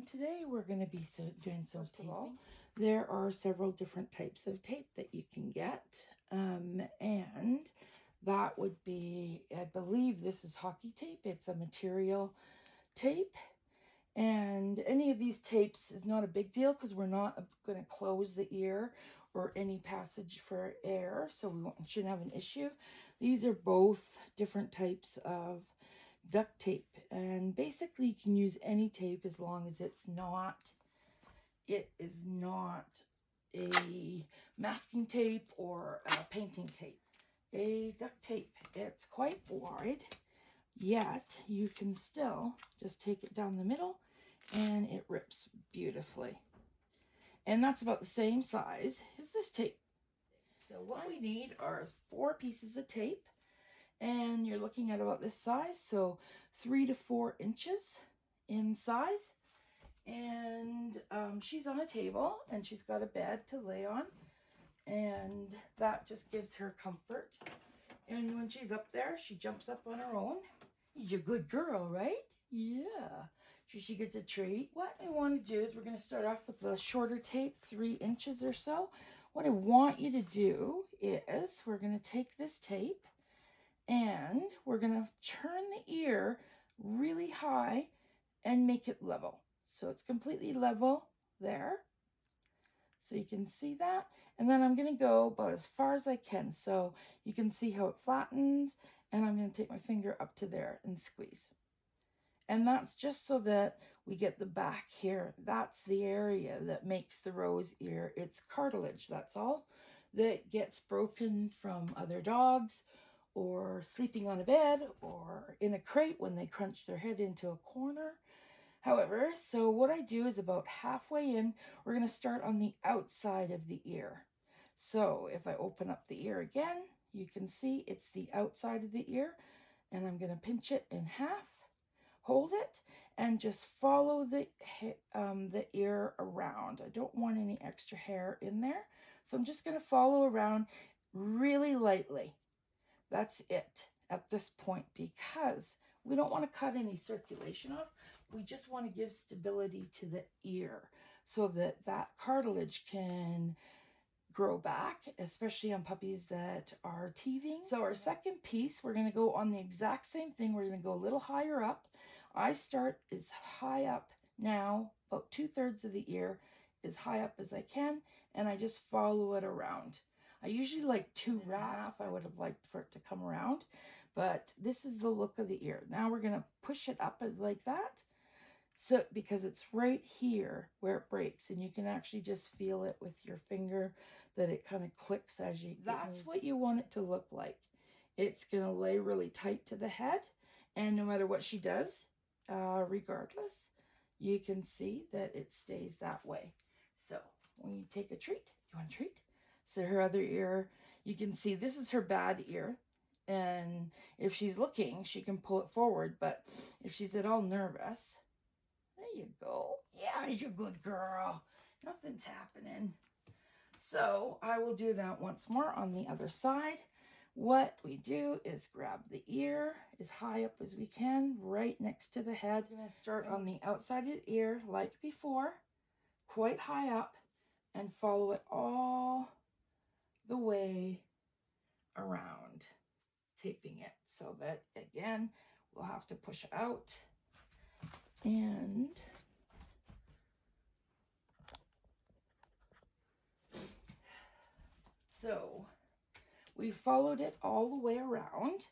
And today we're going to be doing some taping. There are several different types of tape that you can get. And that would be, I believe this is hockey tape. It's a material tape. And any of these tapes is not a big deal because we're not going to close the ear or any passage for air. So we shouldn't have an issue. These are both different types of duct tape, and basically you can use any tape as long as it is not a masking tape or a painting tape. A duct tape, it's quite wide, yet you can still just take it down the middle and it rips beautifully. And that's about the same size as this tape. So what we need are 4 pieces of tape. And you're looking at about this size, so 3 to 4 inches in size. And she's on a table and she's got a bed to lay on, and that just gives her comfort. And when she's up there, she jumps up on her own. You're a good girl, right? Yeah. So she gets a treat. What I want to do is we're going to start off with the shorter tape, 3 inches or so. What I want you to do is we're going to take this tape and we're going to turn the ear really high and make it level. So it's completely level there. So you can see that. And then I'm going to go about as far as I can. So you can see how it flattens. And I'm going to take my finger up to there and squeeze. And that's just so that we get the back here. That's the area that makes the rose ear. It's cartilage, that's all. That gets broken from other dogs, or sleeping on a bed, or in a crate when they crunch their head into a corner. However, so what I do is about halfway in, we're going to start on the outside of the ear. So if I open up the ear again, you can see it's the outside of the ear, and I'm going to pinch it in half, hold it, and just follow the ear around. I don't want any extra hair in there, so I'm just going to follow around really lightly. That's it at this point, because we don't want to cut any circulation off. We just want to give stability to the ear so that that cartilage can grow back, especially on puppies that are teething. So our second piece, we're going to go on the exact same thing. We're going to go a little higher up. I start as high up now, about 2/3 of the ear, as high up as I can, and I just follow it around. I usually like 2 wraps. I would have liked for it to come around, but this is the look of the ear. Now we're going to push it up like that, so because it's right here where it breaks, and you can actually just feel it with your finger that it kind of clicks as you. That's what you want it to look like. It's going to lay really tight to the head, and no matter what she does, regardless, you can see that it stays that way. So when you take a treat, you want a treat? So her other ear, you can see this is her bad ear. And if she's looking, she can pull it forward. But if she's at all nervous, there you go. Yeah, you're a good girl. Nothing's happening. So I will do that once more on the other side. What we do is grab the ear as high up as we can, right next to the head. I'm going to start on the outside of the ear like before, quite high up, and follow it all the way around, taping it so that, again, we'll have to push out. And so we've followed it all the way around,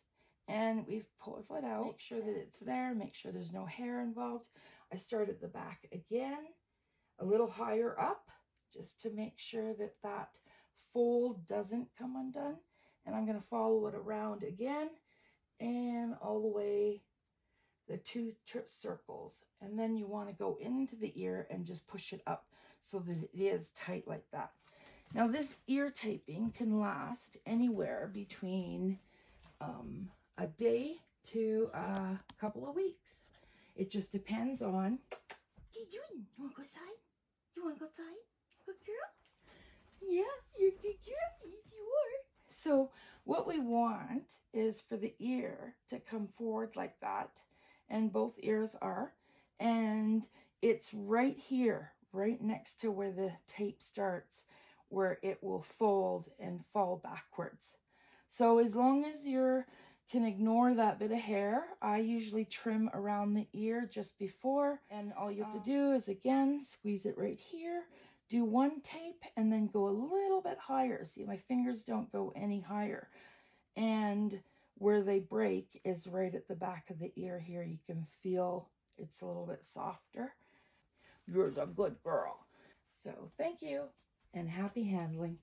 and we've pulled it out. Make sure that it's there, make sure there's no hair involved. I start at the back again, a little higher up, just to make sure that that fold doesn't come undone. And I'm going to follow it around again and all the way the 2 circles. And then you want to go into the ear and just push it up so that it is tight like that. Now this ear taping can last anywhere between a day to a couple of weeks. It just depends on. What are you doing? You want to go outside? You want to go outside? Good girl? Yeah, you're a good girl. Yes, you are. So what we want is for the ear to come forward like that, and both ears are. And it's right here, right next to where the tape starts, where it will fold and fall backwards. So as long as you can ignore that bit of hair, I usually trim around the ear just before, and all you have to do is, again, squeeze it right here, do one tape, and then go a little bit higher. See, my fingers don't go any higher. And where they break is right at the back of the ear here. You can feel it's a little bit softer. You're a good girl. So thank you and happy handling.